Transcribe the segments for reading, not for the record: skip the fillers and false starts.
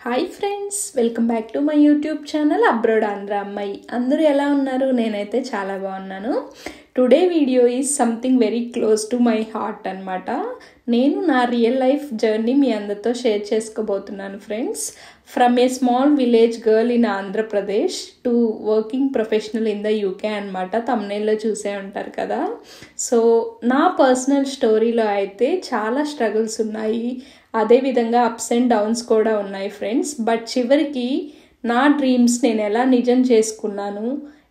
Hi friends, welcome back to my YouTube channel abroad Andhra అమ్మాయి. అందరూ ఎలా ఉన్నారు? నేనైతే చాలా బాగున్నాను. Today video is something very close to my heart అనమాట. నేను నా రియల్ లైఫ్ జర్నీ మీ అందరితో షేర్ చేసుకోబోతున్నాను friends. From a small village girl in Andhra Pradesh to working professional in the UK అనమాట. తమ్నేల్లో చూసే ఉంటారు కదా. సో నా పర్సనల్ స్టోరీలో అయితే చాలా స్ట్రగుల్స్ ఉన్నాయి, అదేవిధంగా అప్స్ అండ్ డౌన్స్ కూడా ఉన్నాయి ఫ్రెండ్స్. బట్ చివరికి నా డ్రీమ్స్ నేను ఎలా నిజం చేసుకున్నాను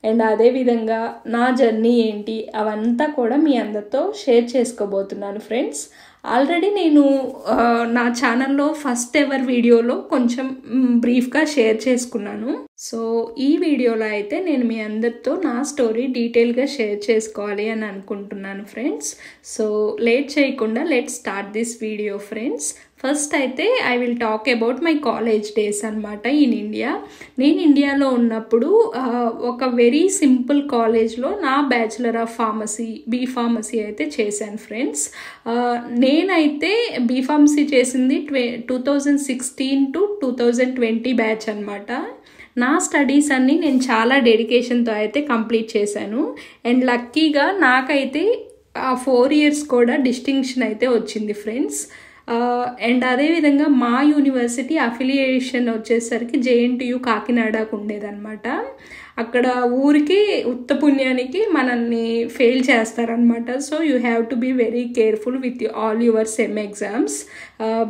అండ్ అదేవిధంగా నా జర్నీ ఏంటి అవంతా కూడా మీ అందరితో షేర్ చేసుకోబోతున్నాను ఫ్రెండ్స్. ఆల్రెడీ నేను నా ఛానల్లో ఫస్ట్ ఎవర్ వీడియోలో కొంచెం బ్రీఫ్గా షేర్ చేసుకున్నాను. సో ఈ వీడియోలో అయితే నేను మీ అందరితో నా స్టోరీ డీటెయిల్గా షేర్ చేసుకోవాలి అని అనుకుంటున్నాను ఫ్రెండ్స్. సో లేట్ చేయకుండా let's start this video friends. First అయితే I will talk about my college days అనమాట ఇన్ ఇండియా. నేను ఇండియాలో ఉన్నప్పుడు ఒక వెరీ సింపుల్ కాలేజ్లో నా బ్యాచులర్ ఆఫ్ ఫార్మసీ బీఫార్మసీ అయితే చేశాను ఫ్రెండ్స్. నేనైతే బీఫార్మసీ చేసింది 2016 to 2020 బ్యాచ్ అనమాట. నా స్టడీస్ అన్నీ నేను చాలా డెడికేషన్తో అయితే కంప్లీట్ చేశాను. అండ్ లక్కీగా నాకైతే 4 years కూడా డిస్టింక్షన్ అయితే వచ్చింది ఫ్రెండ్స్. అండ్ అదేవిధంగా మా యూనివర్సిటీ అఫిలియేషన్ వచ్చేసరికి జేఎన్టీయు కాకినాడకు ఉండేదన్నమాట. అక్కడ ఊరికి ఉత్తపుణ్యానికి మనల్ని ఫెయిల్ చేస్తారనమాట. So you have to be very careful with all your sem exams.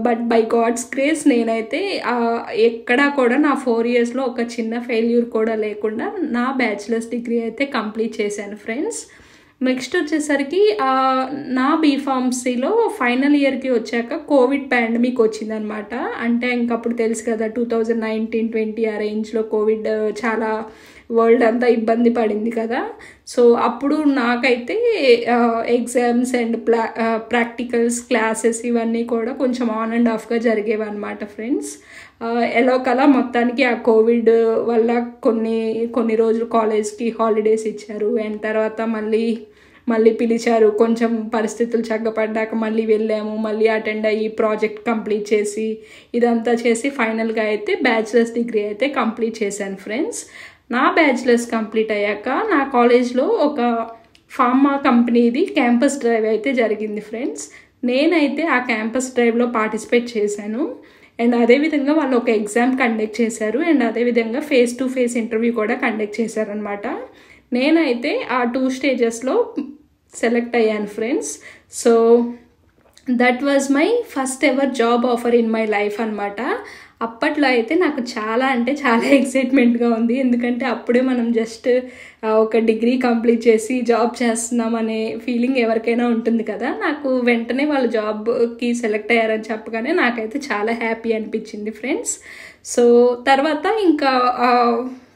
But by God's grace నేనైతే ఎక్కడా కూడా నా 4 yearsలో ఒక చిన్న ఫెయిల్యూర్ కూడా లేకుండా నా బ్యాచిలర్స్ డిగ్రీ అయితే కంప్లీట్ చేశాను ఫ్రెండ్స్. నెక్స్ట్ వచ్చేసరికి నా బీఫార్మసీలో ఫైనల్ ఇయర్కి వచ్చాక కోవిడ్ పాండమిక్ వచ్చిందనమాట. అంటే ఇంకప్పుడు తెలుసు కదా 2019-20 ఆ రేంజ్లో కోవిడ్ చాలా వరల్డ్ అంతా ఇబ్బంది పడింది కదా. సో అప్పుడు నాకైతే ఎగ్జామ్స్ అండ్ ప్రాక్టికల్స్ క్లాసెస్ ఇవన్నీ కూడా కొంచెం ఆన్ అండ్ ఆఫ్గా జరిగేవి అనమాట ఫ్రెండ్స్. ఎలాగలా మొత్తానికి ఆ కోవిడ్ వల్ల కొన్ని రోజులు కాలేజ్కి హాలిడేస్ ఇచ్చారు. అండ్ తర్వాత మళ్ళీ పిలిచారు. కొంచెం పరిస్థితులు చక్కపడ్డాక మళ్ళీ వెళ్ళాము, మళ్ళీ అటెండ్ అయ్యి ప్రాజెక్ట్ కంప్లీట్ చేసి ఇదంతా చేసి ఫైనల్గా అయితే బ్యాచిలర్స్ డిగ్రీ అయితే కంప్లీట్ చేశాను ఫ్రెండ్స్. నా బ్యాచిలర్స్ కంప్లీట్ అయ్యాక నా కాలేజ్లో ఒక ఫార్మా కంపెనీది క్యాంపస్ డ్రైవ్ అయితే జరిగింది ఫ్రెండ్స్. నేనైతే ఆ క్యాంపస్ డ్రైవ్లో పార్టిసిపేట్ చేశాను. అండ్ అదేవిధంగా వాళ్ళు ఒక ఎగ్జామ్ కండక్ట్ చేశారు. అండ్ అదేవిధంగా ఫేస్ టు ఫేస్ ఇంటర్వ్యూ కూడా కండక్ట్ చేశారనమాట. నేనైతే ఆ 2 stagesలో సెలెక్ట్ అయ్యాను friends. So that was my first ever job offer in my life అనమాట. అప్పట్లో అయితే నాకు చాలా అంటే చాలా ఎక్సైట్మెంట్గా ఉంది. ఎందుకంటే అప్పుడే మనం జస్ట్ ఒక డిగ్రీ కంప్లీట్ చేసి జాబ్ చేస్తున్నాం అనే ఫీలింగ్ ఎవరికైనా ఉంటుంది కదా. నాకు వెంటనే వాళ్ళు జాబ్కి సెలెక్ట్ అయ్యారని చెప్పగానే నాకైతే చాలా హ్యాపీ అనిపించింది ఫ్రెండ్స్. సో తర్వాత ఇంకా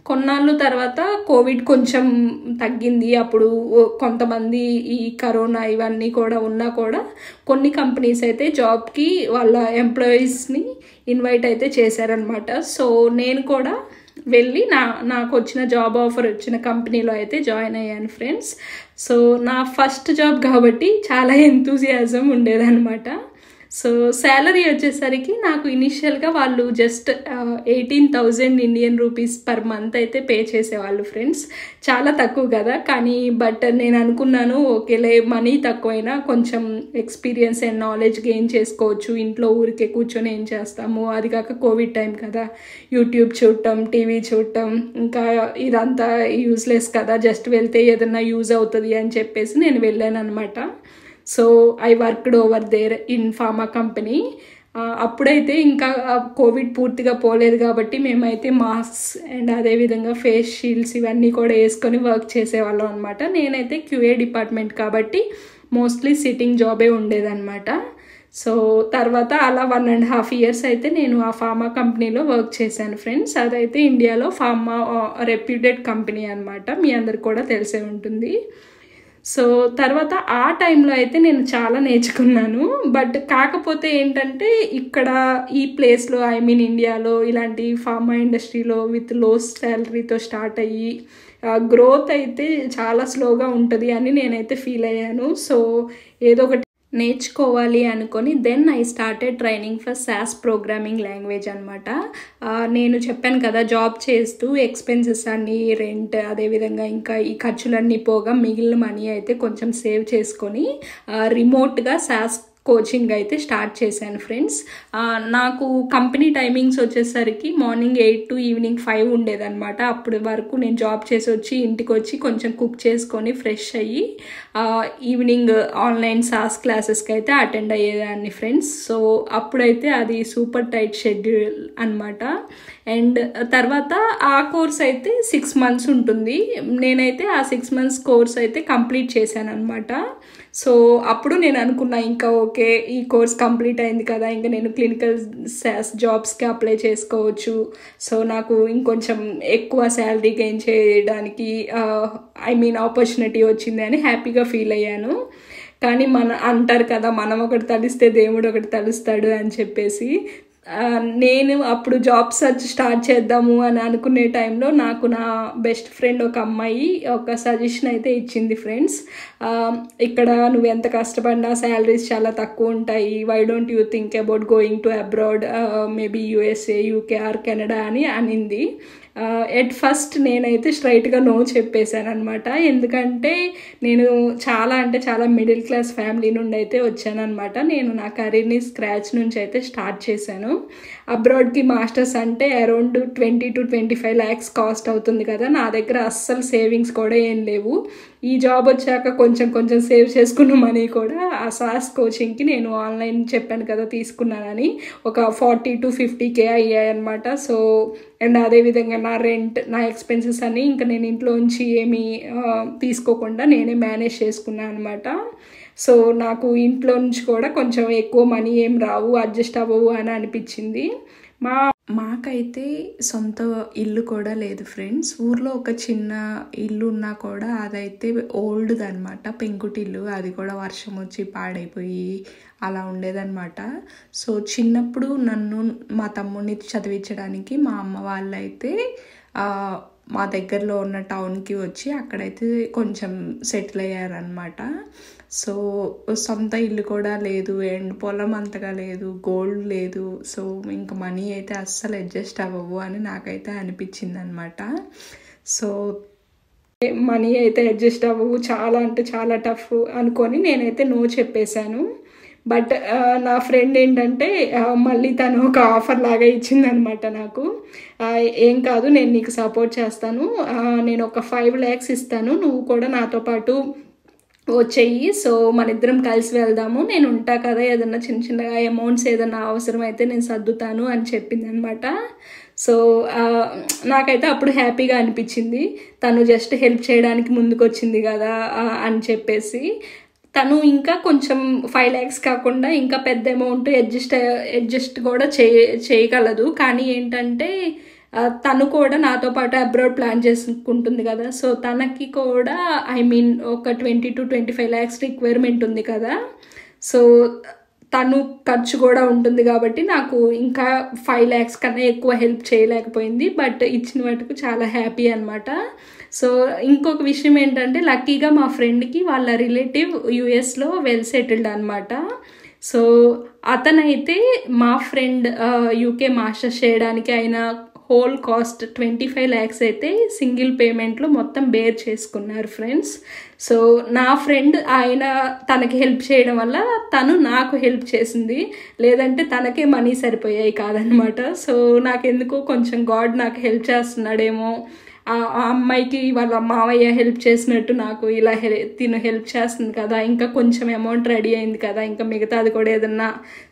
కొన్నాళ్ళు తర్వాత కోవిడ్ కొంచెం తగ్గింది. అప్పుడు కొంతమంది ఈ కరోనా ఇవన్నీ కూడా ఉన్నా కూడా కొన్ని కంపెనీస్ అయితే జాబ్కి వాళ్ళ ఎంప్లాయీస్ని ఇన్వైట్ అయితే చేశారనమాట. సో నేను కూడా వెళ్ళి నాకు వచ్చిన జాబ్ ఆఫర్ వచ్చిన కంపెనీలో అయితే జాయిన్ అయ్యాను ఫ్రెండ్స్. సో నా ఫస్ట్ జాబ్ కాబట్టి చాలా ఎంతూజియాజం ఉండేదన్నమాట. సో శాలరీ వచ్చేసరికి నాకు ఇనిషియల్గా వాళ్ళు just 18,000 Indian rupees per month అయితే పే చేసేవాళ్ళు ఫ్రెండ్స్. చాలా తక్కువ కదా. కానీ బట్ నేను అనుకున్నాను ఓకేలే, మనీ తక్కువైనా కొంచెం ఎక్స్పీరియన్స్ అండ్ నాలెడ్జ్ గెయిన్ చేసుకోవచ్చు. ఇంట్లో ఊరికే కూర్చొని ఏం చేస్తాము, అది కాక కోవిడ్ టైం కదా, యూట్యూబ్ చూడటం, టీవీ చూడటం, ఇంకా ఇదంతా యూజ్లెస్ కదా, జస్ట్ వెళ్తే ఏదన్నా యూజ్ అవుతుంది అని చెప్పేసి నేను వెళ్ళాను అనమాట. So I worked over there in pharma company. అప్పుడైతే ఇంకా కోవిడ్ పూర్తిగా పోలేదు కాబట్టి మేమైతే మాస్క్స్ అండ్ అదేవిధంగా ఫేస్ షీల్డ్స్ ఇవన్నీ కూడా వేసుకొని వర్క్ చేసేవాళ్ళం అనమాట. నేనైతే క్యూఏ డిపార్ట్మెంట్ కాబట్టి మోస్ట్లీ సిట్టింగ్ జాబే ఉండేదన్నమాట. సో తర్వాత అలా 1.5 years అయితే నేను ఆ ఫార్మా కంపెనీలో వర్క్ చేశాను ఫ్రెండ్స్. అదైతే ఇండియాలో ఫార్మా రెప్యూటెడ్ కంపెనీ అనమాట, మీ అందరికి కూడా తెలిసే ఉంటుంది. సో తర్వాత ఆ టైంలో అయితే నేను చాలా నేర్చుకున్నాను. బట్ కాకపోతే ఏంటంటే ఇక్కడ ఈ ప్లేస్లో ఇండియాలో ఇలాంటి ఫార్మా ఇండస్ట్రీలో విత్ లో శాలరీతో స్టార్ట్ అయ్యి గ్రోత్ అయితే చాలా స్లోగా ఉంటుంది అని నేనైతే ఫీల్ అయ్యాను. సో ఏదో ఒకటి నేర్చుకోవాలి అనుకొని then I started training for SAS programming language అనమాట. నేను చెప్పాను కదా, జాబ్ చేస్తూ ఎక్స్పెన్సెస్ అన్నీ, రెంట్, అదేవిధంగా ఇంకా ఈ ఖర్చులన్నీ పోగా మిగిలిన మనీ అయితే కొంచెం సేవ్ చేసుకొని రిమోట్గా సాస్ కోచింగ్ అయితే స్టార్ట్ చేశాను ఫ్రెండ్స్. నాకు కంపెనీ టైమింగ్స్ వచ్చేసరికి మార్నింగ్ 8 to ఈవినింగ్ 5 ఉండేదన్నమాట. అప్పటి వరకు నేను జాబ్ చేసి వచ్చి ఇంటికి వచ్చి కొంచెం కుక్ చేసుకొని ఫ్రెష్ అయ్యి ఈవినింగ్ ఆన్లైన్ సాస్ క్లాసెస్కి అయితే అటెండ్ అయ్యేదాన్ని ఫ్రెండ్స్. సో అప్పుడైతే అది సూపర్ టైట్ షెడ్యూల్ అనమాట. అండ్ తర్వాత ఆ కోర్స్ అయితే 6 months ఉంటుంది. నేనైతే ఆ 6 months కోర్స్ అయితే కంప్లీట్ చేశాను అనమాట. సో అప్పుడు నేను అనుకున్నా, ఇంకా ఓకే, ఈ కోర్స్ కంప్లీట్ అయింది కదా, ఇంకా నేను క్లినికల్ సాస్ జాబ్స్కి అప్లై చేసుకోవచ్చు. సో నాకు ఇంకొంచెం ఎక్కువ శాలరీ గెయిన్ చేయడానికి ఆపర్చునిటీ వచ్చింది అని హ్యాపీగా ఫీల్ అయ్యాను. కానీ అంటారు కదా, మనం ఒకటి తలిస్తే దేవుడు ఒకటి తలుస్తాడు అని చెప్పేసి నేను అప్పుడు జాబ్ సర్చ్ స్టార్ట్ చేద్దాము అని అనుకునే టైంలో నాకు నా బెస్ట్ ఫ్రెండ్ ఒక అమ్మాయి ఒక సజెషన్ అయితే ఇచ్చింది ఫ్రెండ్స్. ఇక్కడ నువ్వు ఎంత కష్టపడినా శాలరీస్ చాలా తక్కువ ఉంటాయి, why don't you think about going to abroad, maybe USA, UK or Canada అని అనింది. ఎట్ ఫస్ట్ నేనైతే స్ట్రైట్గా నో చెప్పేశాను అనమాట. ఎందుకంటే నేను చాలా మిడిల్ క్లాస్ ఫ్యామిలీ నుండి అయితే వచ్చానమాట. నేను నా కెరీర్ని స్క్రాచ్ నుంచి అయితే స్టార్ట్ చేశాను. అబ్రాడ్కి మాస్టర్స్ అంటే అరౌండ్ 20 to 25 lakhs కాస్ట్ అవుతుంది కదా. నా దగ్గర అస్సలు సేవింగ్స్ కూడా ఏం లేవు. ఈ జాబ్ వచ్చాక కొంచెం సేవ్ చేసుకున్న మనీ కూడా ఆ సాస్ కోచింగ్కి నేను ఆన్లైన్ చెప్పాను కదా తీసుకున్నానని ఒక 40 to 50K అయ్యాయన్నమాట. సో అండ్ అదేవిధంగా నా రెంట్, నా ఎక్స్పెన్సెస్ అని ఇంకా నేను ఇంట్లోంచి ఏమీ తీసుకోకుండా నేనే మేనేజ్ చేసుకున్నాను అనమాట. సో నాకు ఇంట్లో నుంచి కూడా కొంచెం ఎక్కువ మనీ ఏం రావు, అడ్జస్ట్ అవ్వవు అని అనిపించింది. మాకైతే సొంత ఇల్లు కూడా లేదు ఫ్రెండ్స్. ఊర్లో ఒక చిన్న ఇల్లు ఉన్నా కూడా అదైతే ఓల్డ్ది అనమాట, పెంకుటిల్లు. అది కూడా వర్షం వచ్చి పాడైపోయి అలా ఉండేదన్నమాట. సో చిన్నప్పుడు నన్ను మా తమ్ముడిని చదివించడానికి మా అమ్మ వాళ్ళైతే మా దగ్గరలో ఉన్న టౌన్కి వచ్చి అక్కడైతే కొంచెం సెటిల్ అయ్యారనమాట. సో సొంత ఇల్లు కూడా లేదు అండ్ పొలం అంతగా లేదు, గోల్డ్ లేదు. సో ఇంకా మనీ అయితే అస్సలు అడ్జస్ట్ అవ్వవు అని నాకైతే అనిపించింది అనమాట. సో మనీ అయితే అడ్జస్ట్ అవ్వవు, చాలా అంటే చాలా టఫ్ అనుకొని నేనైతే నో చెప్పేశాను. బట్ నా ఫ్రెండ్ ఏంటంటే మళ్ళీ తను ఒక ఆఫర్ లాగా ఇచ్చిందనమాట నాకు. ఏం కాదు, నేను నీకు సపోర్ట్ చేస్తాను, నేను ఒక 5 lakhs ఇస్తాను, నువ్వు కూడా నాతో పాటు వచ్చేయి, సో మన ఇద్దరం కలిసి వెళ్దాము, నేను ఉంటా కదా, ఏదన్నా చిన్నగా అమౌంట్స్ ఏదన్నా అవసరమైతే నేను సర్దుతాను అని చెప్పింది అనమాట. సో నాకైతే అప్పుడు హ్యాపీగా అనిపించింది, తను జస్ట్ హెల్ప్ చేయడానికి ముందుకు వచ్చింది కదా అని చెప్పేసి. తను ఇంకా కొంచెం 5 lakhs కాకుండా ఇంకా పెద్ద అమౌంట్ అడ్జస్ట్ కూడా చేయగలదు. కానీ ఏంటంటే తను కూడా నాతో పాటు అబ్రాడ్ ప్లాన్ చేసుకుంటుంది కదా. సో తనకి కూడా ఒక 20 to 25 lakhs రిక్వైర్మెంట్ ఉంది కదా. సో తను ఖర్చు కూడా ఉంటుంది కాబట్టి నాకు ఇంకా 5 lakhs కన్నా ఎక్కువ హెల్ప్ చేయలేకపోయింది. బట్ ఇచ్చిన వాటికి చాలా హ్యాపీ అనమాట. సో ఇంకొక విషయం ఏంటంటే లక్కీగా మా ఫ్రెండ్కి వాళ్ళ రిలేటివ్ US వెల్ సెటిల్డ్ అనమాట. సో అతనైతే మా ఫ్రెండ్ UK మాస్టర్స్ చేయడానికి అయిన హోల్ కాస్ట్ 25 lakhs అయితే సింగిల్ పేమెంట్లో మొత్తం బేర్ చేసుకున్నారు ఫ్రెండ్స్. సో నా ఫ్రెండ్ తనకి హెల్ప్ చేయడం వల్ల తను నాకు హెల్ప్ చేసింది, లేదంటే తనకే మనీ సరిపోయాయి కాదనమాట. సో నాకెందుకో కొంచెం గాడ్ నాకు హెల్ప్ చేస్తున్నాడేమో, ఆ అమ్మాయికి వాళ్ళ మావయ్య హెల్ప్ చేసినట్టు నాకు ఇలా తిను హెల్ప్ చేస్తుంది కదా, ఇంకా కొంచెం అమౌంట్ రెడీ అయింది కదా, ఇంకా మిగతాది కూడా ఏదన్నా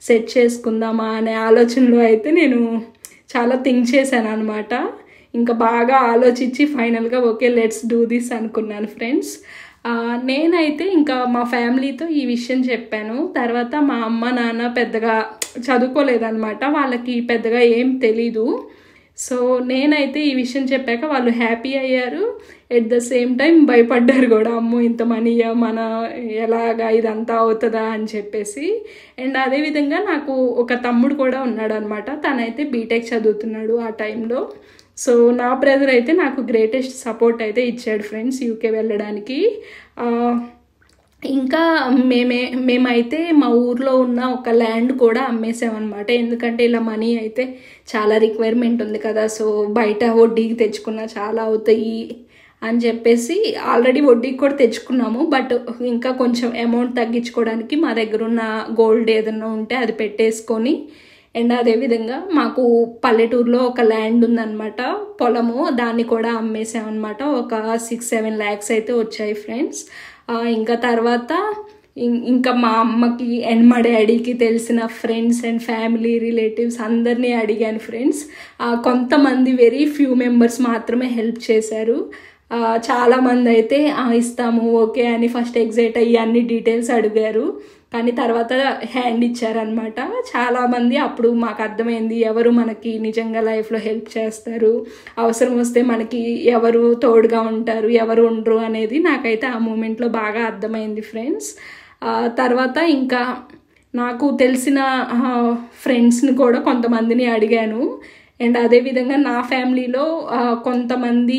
సెట్ చేసుకుందామా అనే ఆలోచనలో అయితే నేను చాలా థింక్ చేశాను అనమాట. ఇంకా బాగా ఆలోచించి ఫైనల్గా ఓకే లెట్స్ డూ దిస్ అనుకున్నాను ఫ్రెండ్స్. నేనైతే ఇంకా మా ఫ్యామిలీతో ఈ విషయం చెప్పాను. తర్వాత మా అమ్మ నాన్న పెద్దగా చదువుకోలేదన్నమాట, వాళ్ళకి పెద్దగా ఏం తెలీదు. సో నేనైతే ఈ విషయం చెప్పాక వాళ్ళు హ్యాపీ అయ్యారు, ఎట్ ద సేమ్ టైం భయపడ్డారు కూడా, అమ్మో ఇంత మనీయా, మన ఎలాగా ఇదంతా అవుతుందా అని చెప్పేసి. అండ్ అదేవిధంగా నాకు ఒక తమ్ముడు కూడా ఉన్నాడు అనమాట, తనైతే బీటెక్ చదువుతున్నాడు ఆ టైంలో. సో నా బ్రదర్ అయితే నాకు గ్రేటెస్ట్ సపోర్ట్ అయితే ఇచ్చాడు ఫ్రెండ్స్ UK వెళ్ళడానికి. ఇంకా మేమైతే మా ఊర్లో ఉన్న ఒక ల్యాండ్ కూడా అమ్మేసామన్నమాట. ఎందుకంటే ఇలా మనీ అయితే చాలా రిక్వైర్మెంట్ ఉంది కదా, సో బయట వడ్డీకి తెచ్చుకున్నా చాలా అవుతాయి అని చెప్పేసి ఆల్రెడీ వడ్డీకి కూడా తెచ్చుకున్నాము. బట్ ఇంకా కొంచెం అమౌంట్ తగ్గించుకోవడానికి మా దగ్గర ఉన్న గోల్డ్ ఏదన్నా ఉంటే అది పెట్టేసుకొని, అండ్ అదేవిధంగా మాకు పల్లెటూరులో ఒక ల్యాండ్ ఉందన్నమాట, పొలము, దాన్ని కూడా అమ్మేసామన్నమాట. ఒక 6-7 lakhs అయితే వచ్చాయి ఫ్రెండ్స్. ఇంకా తర్వాత ఇంకా మా అమ్మకి అండ్ మా డాడీకి తెలిసిన ఫ్రెండ్స్ అండ్ ఫ్యామిలీ రిలేటివ్స్ అందరినీ అడిగాను ఫ్రెండ్స్. కొంతమంది వెరీ ఫ్యూ మెంబర్స్ మాత్రమే హెల్ప్ చేశారు. చాలామంది అయితే ఇస్తాము ఓకే అని ఫస్ట్ ఎగ్జైట్ అయ్యి అన్ని డీటెయిల్స్ అడిగారు, కానీ తర్వాత హ్యాండ్ ఇచ్చారనమాట. చాలామంది అప్పుడు మాకు అర్థమైంది ఎవరు మనకి నిజంగా లైఫ్లో హెల్ప్ చేస్తారు, అవసరం వస్తే మనకి ఎవరు తోడుగా ఉంటారు, ఎవరు ఉండరు అనేది నాకైతే ఆ మూమెంట్లో బాగా అర్థమైంది ఫ్రెండ్స్. తర్వాత ఇంకా నాకు తెలిసిన ఫ్రెండ్స్ని కూడా కొంతమందిని అడిగాను. అండ్ అదేవిధంగా నా ఫ్యామిలీలో కొంతమంది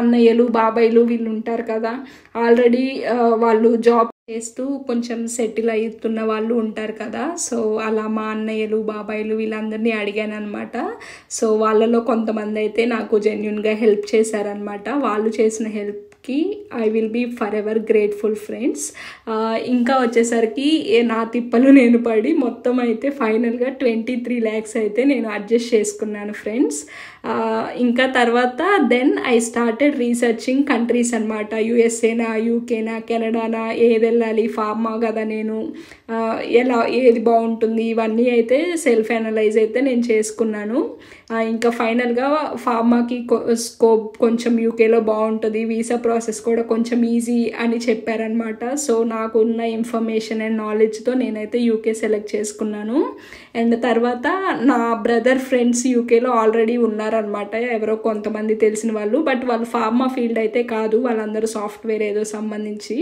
అన్నయ్యలు బాబాయిలు వీళ్ళు ఉంటారు కదా, ఆల్రెడీ వాళ్ళు జాబ్ చేస్తూ కొంచెం సెటిల్ అవుతున్న వాళ్ళు ఉంటారు కదా, సో అలా మా అన్నయ్యలు బాబాయిలు వీళ్ళందరినీ అడిగాను అనమాట. సో వాళ్ళలో కొంతమంది అయితే నాకు జెన్యున్గా హెల్ప్ చేశారనమాట. వాళ్ళు చేసిన హెల్ప్కి I will be forever grateful friends. ఇంకా వచ్చేసరికి నా తిప్పలు నేను పడి మొత్తం అయితే ఫైనల్గా 23 lakhs అయితే నేను అడ్జస్ట్ చేసుకున్నాను ఫ్రెండ్స్. ఇంకా తర్వాత then I started researching countries అనమాట. యూఎస్ఏనా, యూకేనా, కెనడానా, ఏది వెళ్ళాలి, ఫార్మా కదా నేను, ఏది బాగుంటుంది, ఇవన్నీ అయితే సెల్ఫ్ అనలైజ్ అయితే నేను చేసుకున్నాను. ఇంకా ఫైనల్గా ఫార్మాకి స్కోప్ కొంచెం యూకేలో బాగుంటుంది, వీసా ప్రాసెస్ కూడా కొంచెం ఈజీ అని చెప్పారనమాట. సో నాకున్న ఇన్ఫర్మేషన్ అండ్ నాలెడ్జ్తో నేనైతే యూకే సెలెక్ట్ చేసుకున్నాను. అండ్ తర్వాత నా బ్రదర్ ఫ్రెండ్స్ యూకేలో ఆల్రెడీ ఉన్నారనమాట, ఎవరో కొంతమంది తెలిసిన వాళ్ళు, బట్ వాళ్ళు ఫార్మా ఫీల్డ్ అయితే కాదు, వాళ్ళందరూ సాఫ్ట్వేర్ ఏదో సంబంధించి.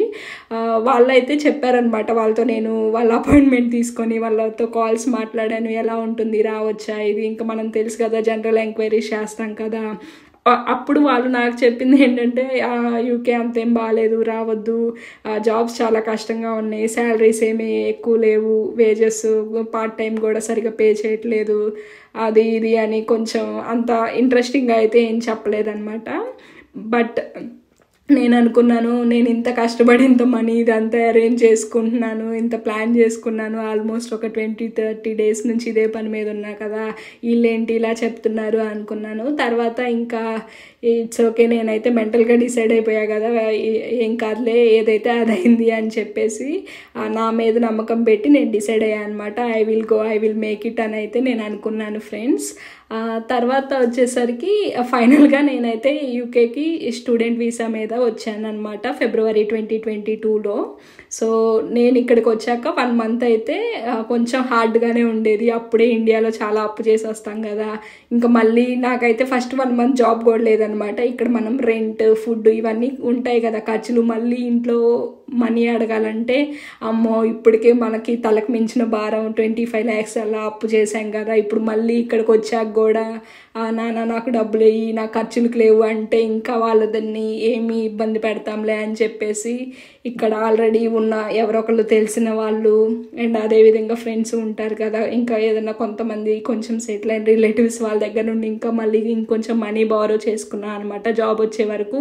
వాళ్ళైతే చెప్పారనమాట, వాళ్ళతో నేను వాళ్ళ అపాయింట్మెంట్ తీసుకొని వాళ్ళతో కాల్స్ మాట్లాడాను, ఎలా ఉంటుంది, రావచ్చా, ఇది ఇంకా మనం తెలుసు కదా జనరల్ ఎంక్వైరీస్ చేస్తాం కదా. అప్పుడు వాళ్ళు నాకు చెప్పింది ఏంటంటే యూకే అంతేం బాగాలేదు, రావద్దు, జాబ్స్ చాలా కష్టంగా ఉన్నాయి, శాలరీస్ ఏమీ ఎక్కువ లేవు, వేజెస్ పార్ట్ టైం కూడా సరిగా పే చేయట్లేదు, అది ఇది అని కొంచెం అంత ఇంట్రెస్టింగ్గా అయితే ఏం చెప్పలేదన్నమాట. బట్ నేను అనుకున్నాను, నేను ఇంత కష్టపడి ఇంత మనీ ఇదంతా అరేంజ్ చేసుకుంటున్నాను, ఇంత ప్లాన్ చేసుకున్నాను, ఆల్మోస్ట్ ఒక 20-30 days నుంచి ఇదే పని మీద ఉన్నా కదా, వీళ్ళేంటి ఇలా చెప్తున్నారు అనుకున్నాను. తర్వాత ఇంకా ఇట్స్ ఓకే, నేనైతే మెంటల్గా డిసైడ్ అయిపోయా కదా, ఏం కాదులే, ఏదైతే అదైంది అని చెప్పేసి నా మీద నమ్మకం పెట్టి నేను డిసైడ్ అయ్యాను అనమాట. ఐ విల్ మేక్ ఇట్ అని అయితే నేను అనుకున్నాను ఫ్రెండ్స్. తర్వాత వచ్చేసరికి ఫైనల్గా నేనైతే యూకేకి స్టూడెంట్ వీసా మీద వచ్చాను అనమాట February 2022లో. సో నేను ఇక్కడికి వచ్చాక 1 month అయితే కొంచెం హార్డ్గానే ఉండేది. అప్పుడే ఇండియాలో చాలా అప్పు చేసి వస్తాం కదా, ఇంకా మళ్ళీ నాకైతే ఫస్ట్ 1 month జాబ్ కూడా లేదనమాట. ఇక్కడ మనం రెంట్, ఫుడ్ ఇవన్నీ ఉంటాయి కదా ఖర్చులు, మళ్ళీ ఇంట్లో మనీ అడగాలంటే అమ్మో ఇప్పటికే మనకి తలకు మించిన భారం 25 lakhs అలా అప్పు చేశాం కదా, ఇప్పుడు మళ్ళీ ఇక్కడికి వచ్చాక కూడా నాన్న నాకు డబ్బులు వేయి, నా ఖర్చులకు లేవు అంటే ఇంకా వాళ్ళని ఏమి ఇబ్బంది పెడతాంలే అని చెప్పేసి ఇక్కడ ఆల్రెడీ ఉన్న ఎవరొకళ్ళు తెలిసిన వాళ్ళు అండ్ అదేవిధంగా ఫ్రెండ్స్ ఉంటారు కదా, ఇంకా ఏదైనా కొంతమంది కొంచెం సెటిల్ అయిన రిలేటివ్స్ వాళ్ళ దగ్గర నుండి ఇంకా మళ్ళీ ఇంకొంచెం మనీ బారో చేసుకున్నాను అనమాట. జాబ్ వచ్చే వరకు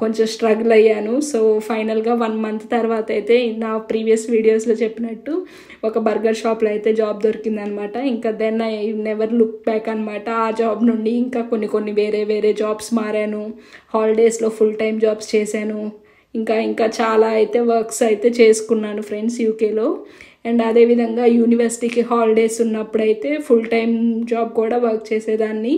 కొంచెం స్ట్రగుల్ అయ్యాను. సో ఫైనల్గా 1 month తర్వాత అయితే నా ప్రీవియస్ వీడియోస్లో చెప్పినట్టు ఒక బర్గర్ షాప్లో అయితే జాబ్ దొరికిందనమాట. ఇంకా then I never look back అనమాట. ఆ జాబ్ నుండి ఇంకా కొన్ని వేరే జాబ్స్ మారాను, హాలిడేస్లో ఫుల్ టైం జాబ్స్ చేశాను, ఇంకా చాలా అయితే వర్క్స్ అయితే చేసుకున్నాను ఫ్రెండ్స్ యూకేలో. అండ్ అదేవిధంగా యూనివర్సిటీకి హాలిడేస్ ఉన్నప్పుడైతే ఫుల్ టైం జాబ్ కూడా వర్క్ చేసేదాన్ని.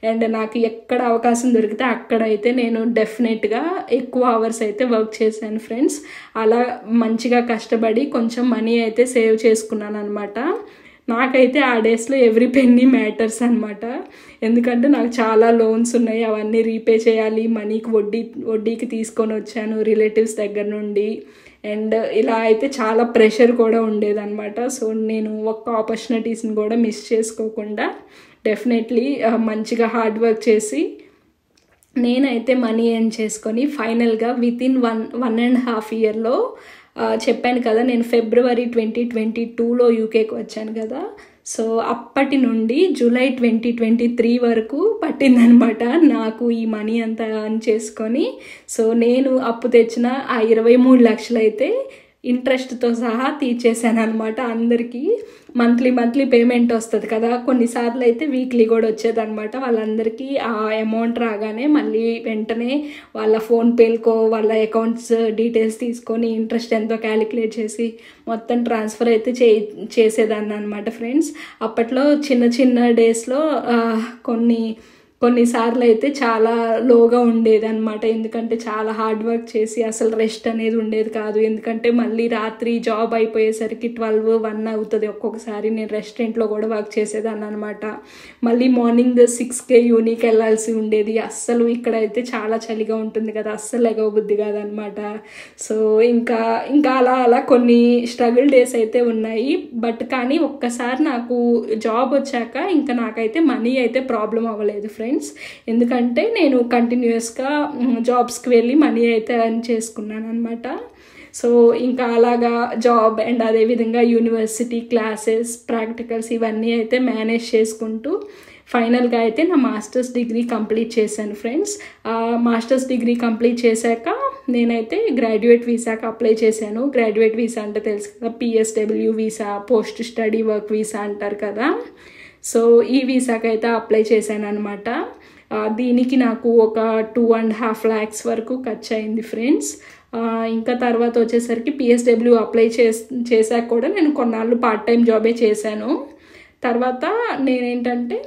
అండ్ నాకు ఎక్కడ అవకాశం దొరికితే అక్కడైతే నేను డెఫినెట్గా ఎక్కువ అవర్స్ అయితే వర్క్ చేశాను ఫ్రెండ్స్. అలా మంచిగా కష్టపడి కొంచెం మనీ అయితే సేవ్ చేసుకున్నాను అనమాట. నాకైతే ఆ డేస్లో ఎవ్రీ పెన్నీ మ్యాటర్స్ అనమాట. ఎందుకంటే నాకు చాలా లోన్స్ ఉన్నాయి, అవన్నీ రీపే చేయాలి, మనీకి వడ్డీకి తీసుకొని వచ్చాను రిలేటివ్స్ దగ్గర నుండి. అండ్ ఇలా అయితే చాలా ప్రెషర్ కూడా ఉండేదన్నమాట. సో నేను ఒక్క ఆపర్చునిటీస్ని కూడా మిస్ చేసుకోకుండా డెఫినెట్లీ మంచిగా హార్డ్ వర్క్ చేసి నేనైతే మనీ ఎర్న్ చేసుకొని ఫైనల్గా వితిన్ 1.5 yearలో చెప్పాను కదా నేను ఫిబ్రవరి 2022లో యూకేకి వచ్చాను కదా. సో అప్పటి నుండి జూలై 2023 వరకు పట్టిందనమాట నాకు ఈ మనీ అంతా అర్న్ చేసుకొని. సో నేను అప్పు తెచ్చిన ఆ 23 లక్షలు అయితే ఇంట్రెస్ట్తో సహా తీర్చేసాను అనమాట. అందరికీ మంత్లీ పేమెంట్ వస్తుంది కదా, కొన్నిసార్లు అయితే వీక్లీ కూడా వచ్చేదనమాట. వాళ్ళందరికీ ఆ అమౌంట్ రాగానే మళ్ళీ వెంటనే వాళ్ళ ఫోన్పేలకో వాళ్ళ అకౌంట్స్ డీటెయిల్స్ తీసుకొని ఇంట్రెస్ట్ ఎంతో క్యాలిక్యులేట్ చేసి మొత్తం ట్రాన్స్ఫర్ అయితే చేసేదాన్ని అనమాట ఫ్రెండ్స్. అప్పట్లో చిన్న డేస్లో కొన్నిసార్లు అయితే చాలా లోగా ఉండేది అనమాట, ఎందుకంటే చాలా హార్డ్ వర్క్ చేసి అసలు రెస్ట్ అనేది ఉండేది కాదు. ఎందుకంటే మళ్ళీ రాత్రి జాబ్ అయిపోయేసరికి 12-1 అవుతుంది ఒక్కొక్కసారి. నేను రెస్టారెంట్లో కూడా వర్క్ చేసేదాన్ని అనమాట. మళ్ళీ మార్నింగ్ 6కే యూనికి వెళ్ళాల్సి ఉండేది. అస్సలు ఇక్కడైతే చాలా చలిగా ఉంటుంది కదా, అస్సలు ఎగవబుద్ధి కాదనమాట. సో ఇంకా అలా కొన్ని స్ట్రగుల్ డేస్ అయితే ఉన్నాయి. బట్ కానీ ఒక్కసారి నాకు జాబ్ వచ్చాక ఇంకా నాకైతే మనీ అయితే ప్రాబ్లం అవ్వలేదు ఫ్రెండ్స్. ఎందుకంటే నేను కంటిన్యూస్గా జాబ్స్కి వెళ్ళి మనీ అయితే ఎర్న్ చేసుకున్నాను అనమాట. సో ఇంకా అలాగా జాబ్ అండ్ అదేవిధంగా యూనివర్సిటీ క్లాసెస్, ప్రాక్టికల్స్ ఇవన్నీ అయితే మేనేజ్ చేసుకుంటూ ఫైనల్గా అయితే నా మాస్టర్స్ డిగ్రీ కంప్లీట్ చేశాను ఫ్రెండ్స్. మాస్టర్స్ డిగ్రీ కంప్లీట్ చేశాక నేనైతే గ్రాడ్యుయేట్ వీసాకి అప్లై చేశాను. గ్రాడ్యుయేట్ వీసా అంటే తెలుసు కదా, PSW visa, post study work visa అంటారు కదా. సో ఈ వీసాకి అయితే అప్లై చేశాను అనమాట. దీనికి నాకు ఒక 2.5 lakhs వరకు ఖర్చు అయింది ఫ్రెండ్స్. ఇంకా తర్వాత వచ్చేసరికి PSW అప్లై చేశాక కూడా నేను కొన్నాళ్ళు పార్ట్ టైం జాబే చేశాను. తర్వాత నేనేంటంటే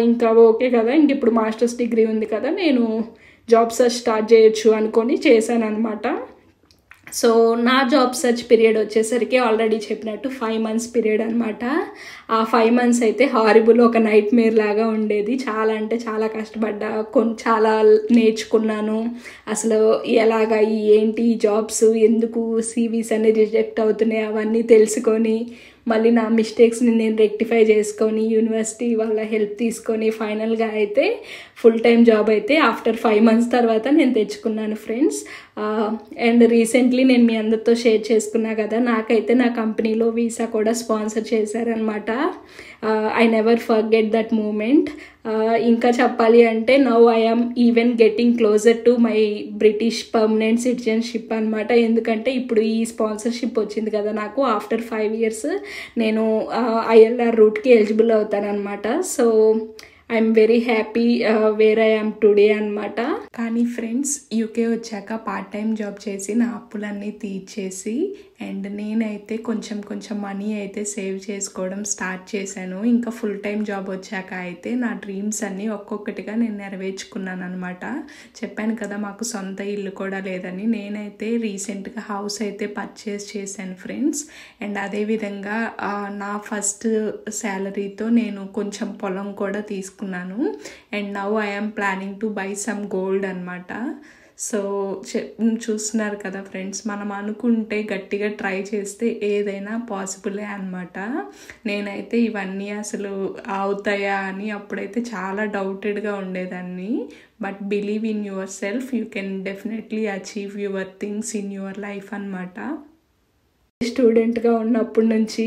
ఇంకా ఓకే కదా, ఇంక ఇప్పుడు మాస్టర్స్ డిగ్రీ ఉంది కదా, నేను జాబ్ సర్చ్ స్టార్ట్ చేయొచ్చు అనుకొని చేశాను అనమాట. సో నా జాబ్ సర్చ్ పీరియడ్ వచ్చేసరికి ఆల్రెడీ చెప్పినట్టు 5 months పీరియడ్ అనమాట. ఆ 5 months అయితే హారిబుల్, ఒక నైట్ మేర్ లాగా ఉండేది. చాలా అంటే చాలా కష్టపడ్డా, చాలా నేర్చుకున్నాను. అసలు ఎలాగా ఏంటి జాబ్స్, ఎందుకు CVs అన్ని రిజెక్ట్ అవుతున్నాయి అవన్నీ తెలుసుకొని మళ్ళీ నా మిస్టేక్స్ని నేను రెక్టిఫై చేసుకొని యూనివర్సిటీ వాళ్ళ హెల్ప్ తీసుకొని ఫైనల్గా అయితే ఫుల్ టైం జాబ్ అయితే ఆఫ్టర్ 5 months తర్వాత నేను తెచ్చుకున్నాను ఫ్రెండ్స్. అండ్ రీసెంట్లీ నేను మీ అందరితో షేర్ చేసుకున్నా కదా, నాకైతే నా కంపెనీలో వీసా కూడా స్పాన్సర్ చేశారనమాట. I never forget that moment. ఇంకా చెప్పాలి అంటే now I am even getting closer to my British permanent citizenship అనమాట. ఎందుకంటే ఇప్పుడు ఈ స్పాన్సర్షిప్ వచ్చింది కదా నాకు, ఆఫ్టర్ 5 years నేను ILR రూట్కి ఎలిజిబుల్ అవుతానమాట. So I'm very happy where I am today అనమాట. కానీ ఫ్రెండ్స్ యూకే వచ్చాక పార్ట్ టైం జాబ్ చేసి నా అప్పులన్నీ తీర్చేసి అండ్ నేనైతే కొంచెం మనీ అయితే సేవ్ చేసుకోవడం స్టార్ట్ చేశాను. ఇంకా ఫుల్ టైం జాబ్ వచ్చాక అయితే నా డ్రీమ్స్ అన్నీ ఒక్కొక్కటిగా నేను నెరవేర్చుకున్నాను అనమాట. చెప్పాను కదా మాకు సొంత ఇల్లు కూడా లేదని. నేనైతే రీసెంట్గా హౌస్ అయితే పర్చేస్ చేశాను ఫ్రెండ్స్. అండ్ అదేవిధంగా నా ఫస్ట్ శాలరీతో నేను కొంచెం పొలం కూడా తీసుకున్నాను. And now I yam planning to buy some gold అనమాట. సో చూస్తున్నారు కదా ఫ్రెండ్స్, మనం అనుకుంటే గట్టిగా ట్రై చేస్తే ఏదైనా పాసిబులే అనమాట. నేనైతే ఇవన్నీ అసలు అవుతాయా అని అప్పుడైతే చాలా డౌటెడ్గా ఉండేదాన్ని. But believe in your self, you can definitely achieve your things in your life అనమాట. స్టూడెంట్గా ఉన్నప్పటి నుంచి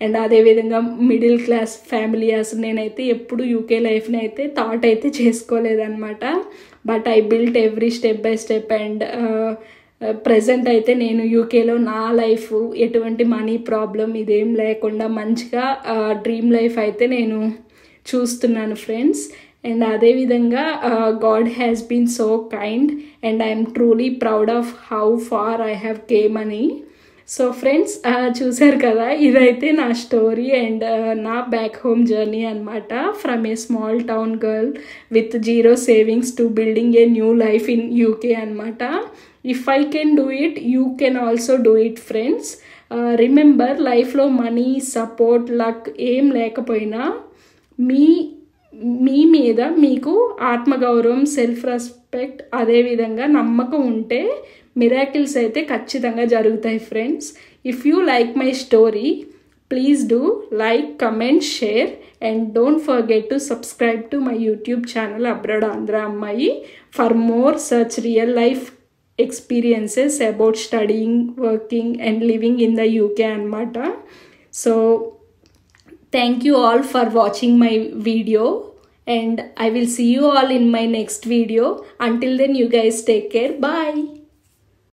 అండ్ అదేవిధంగా మిడిల్ క్లాస్ ఫ్యామిలీ అసలు నేనైతే ఎప్పుడు యూకే లైఫ్ని అయితే థాట్ అయితే చేసుకోలేదన్నమాట. But I built every step by step and present అయితే నేను యూకేలో నా లైఫ్ ఎటువంటి మనీ ప్రాబ్లం ఇదేం లేకుండా మంచిగా డ్రీమ్ లైఫ్ అయితే నేను చూస్తున్నాను ఫ్రెండ్స్. అండ్ అదేవిధంగా God has been so kind and I'm truly proud of how far I have came అని. సో ఫ్రెండ్స్ చూసారు కదా, ఇదైతే నా స్టోరీ అండ్ నా బ్యాక్ హోమ్ జర్నీ అనమాట. From a small town girl with 0 savings to building a new life in UK అనమాట. If I can do it, you can also do it friends. Remember, లైఫ్లో money, support, luck ఏం లేకపోయినా మీ మీద మీకు ఆత్మగౌరవం, self respect, అదేవిధంగా నమ్మకం ఉంటే మిరాకిల్స్ అయితే ఖచ్చితంగా జరుగుతాయి friends. If you like my story, please do like, comment, share and don't forget to subscribe to my YouTube channel abroad Andhra అమ్మాయి for more such real life experiences about studying, working and living in the UK anamata. So thank you all for watching my video, and I will see you all in my next video. Until then, you guys take care. Bye.